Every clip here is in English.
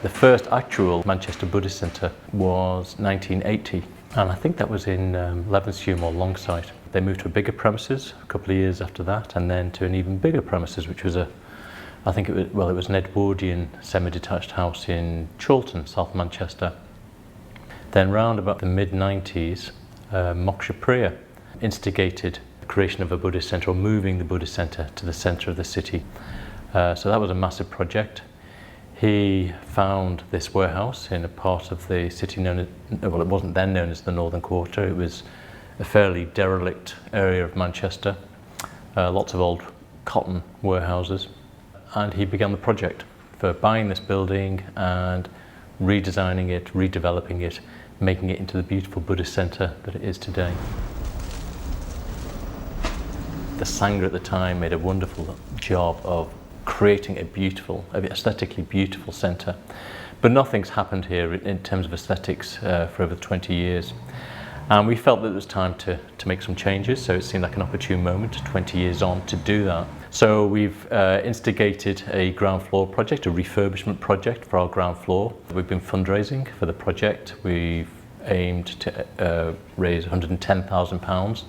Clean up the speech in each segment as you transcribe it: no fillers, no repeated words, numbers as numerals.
The first actual Manchester Buddhist Centre was 1980, and I think that was in Levenshulme or Longsight. They moved to a bigger premises a couple of years after that, and then to an even bigger premises, which was I think it was an Edwardian semi-detached house in Chorlton, South Manchester. Then round about the mid-90s, Moksha Priya instigated the creation of a Buddhist centre, or moving the Buddhist centre to the centre of the city. So that was a massive project. He found this warehouse in a part of the city known as, well, it wasn't then known as the Northern Quarter. It was a fairly derelict area of Manchester, lots of old cotton warehouses. And he began the project for buying this building and redesigning it, redeveloping it, making it into the beautiful Buddhist centre that it is today. The Sangha at the time made a wonderful job of creating a aesthetically beautiful centre. But nothing's happened here in terms of aesthetics for over 20 years. And we felt that it was time to make some changes, so it seemed like an opportune moment, 20 years on, to do that. So we've instigated a ground floor project, a refurbishment project for our ground floor. We've been fundraising for the project. We've aimed to raise £110,000,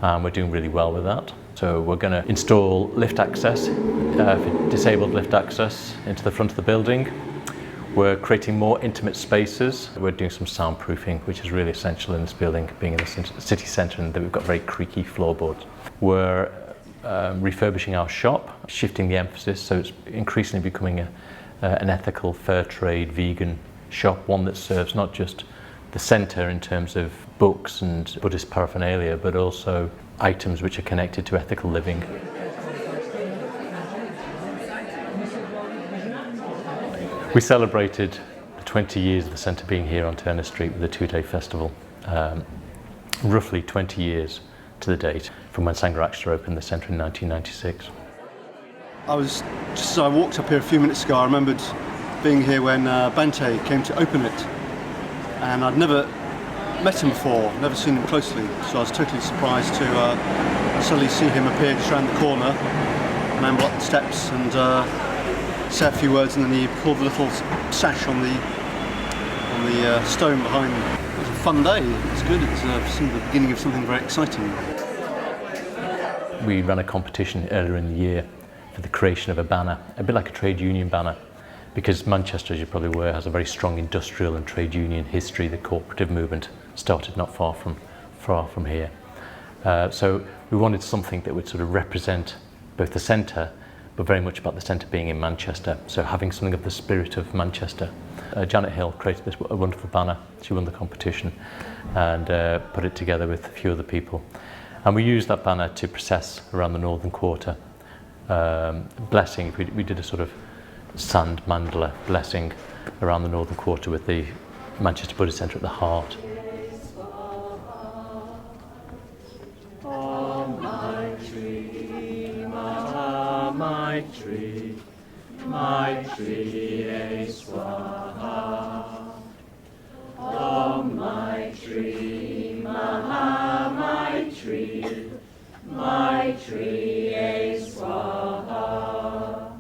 and we're doing really well with that. So we're going to install lift access, disabled lift access into the front of the building. We're creating more intimate spaces. We're doing some soundproofing, which is really essential in this building, being in the city centre, and that we've got very creaky floorboards. We're refurbishing our shop, shifting the emphasis, so it's increasingly becoming an ethical, fair trade, vegan shop, one that serves not just the centre in terms of books and Buddhist paraphernalia, but also items which are connected to ethical living. We celebrated the 20 years of the centre being here on Turner Street with a two-day festival, roughly 20 years to the date from when Sangha Akshara opened the centre in 1996. I walked up here a few minutes ago. I remembered being here when Bante came to open it, and I'd never met him before, never seen him closely, so I was totally surprised to suddenly see him appear just around the corner, and amble up the steps and say a few words, and then he pulled the little sash on the stone behind. It was a fun day. It's good. It's the beginning of something very exciting. We ran a competition earlier in the year for the creation of a banner, a bit like a trade union banner, because Manchester, as you're probably aware, has a very strong industrial and trade union history. The cooperative movement started not far from here. So we wanted something that would sort of represent both the centre, but very much about the centre being in Manchester. So having something of the spirit of Manchester. Janet Hill created a wonderful banner. She won the competition and put it together with a few other people. And we used that banner to process around the Northern Quarter, blessing. We did a sort of sand mandala blessing around the Northern Quarter with the Manchester Buddhist Centre at the heart. Om Maitri Swaha. Om Maitri Maha Maitri, Maitri Swaha.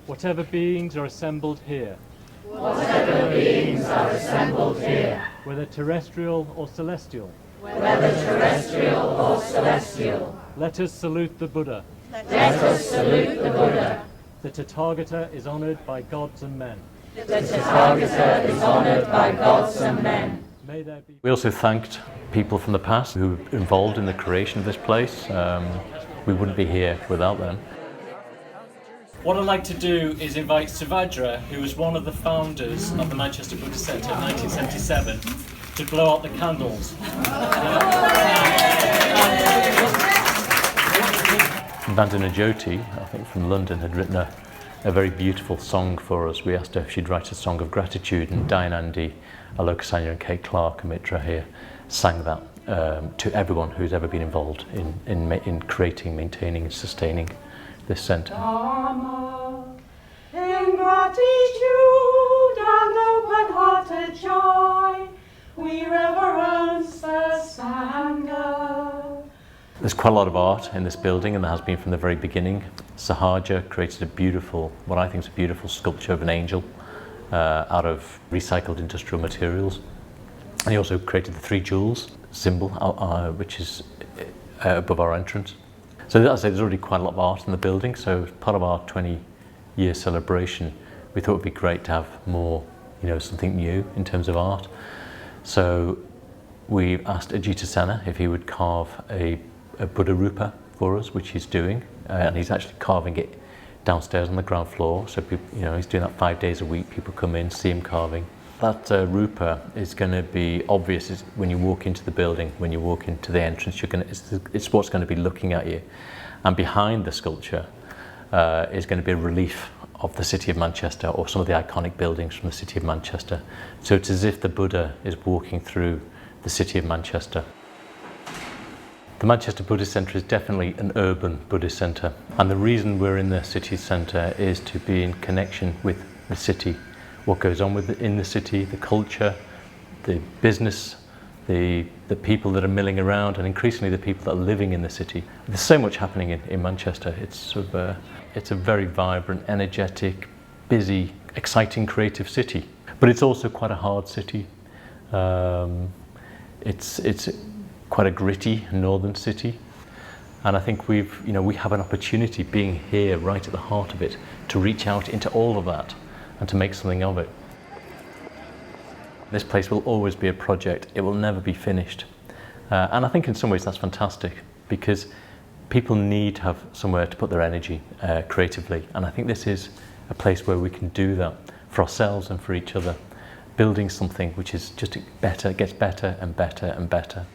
Whatever beings are assembled here, whatever beings are assembled here, whether terrestrial or celestial, whether terrestrial or celestial, let us salute the Buddha. let us salute the Buddha. The Tathagata is honoured by gods and men. The Tathagata is honoured by gods and men. May there be. We also thanked people from the past who were involved in the creation of this place. We wouldn't be here without them. What I'd like to do is invite Suvajra, who was one of the founders of the Manchester Buddhist Centre in 1977, to blow out the candles. Vandana Jyoti, I think from London, had written a very beautiful song for us. We asked her if she'd write a song of gratitude, and Dayanandi, Alokasanya and Kate Clark, a mitra here, sang that to everyone who's ever been involved in creating, maintaining and sustaining this centre. In gratitude and open-hearted joy, we reverence the Sangha. There's quite a lot of art in this building, and there has been from the very beginning. Sahaja created a beautiful, what I think is a beautiful sculpture of an angel out of recycled industrial materials. And he also created the 3 jewels symbol, which is above our entrance. So as I say, there's already quite a lot of art in the building, so as part of our 20-year celebration, we thought it would be great to have more, something new in terms of art. So we asked Ajita Sana if he would carve a Buddha Rupa for us, which he's doing, and he's actually carving it downstairs on the ground floor. So people, he's doing that 5 days a week. People come in, see him carving. That Rupa is going to be obvious when you walk into the building. When you walk into the entrance, it's what's going to be looking at you. And behind the sculpture is going to be a relief of the city of Manchester, or some of the iconic buildings from the city of Manchester. So it's as if the Buddha is walking through the city of Manchester. The Manchester Buddhist Centre is definitely an urban Buddhist centre, and the reason we're in the city centre is to be in connection with the city, what goes on in the city, the culture, the business, the people that are milling around, and increasingly the people that are living in the city. There's so much happening in Manchester. It's it's a very vibrant, energetic, busy, exciting, creative city, but it's also quite a hard city. It's quite a gritty northern city, and I think we have an opportunity, being here right at the heart of it, to reach out into all of that and to make something of it. This place will always be a project. It will never be finished, and I think in some ways that's fantastic, because people need to have somewhere to put their energy creatively, and I think this is a place where we can do that for ourselves and for each other, building something which is just better, gets better and better and better.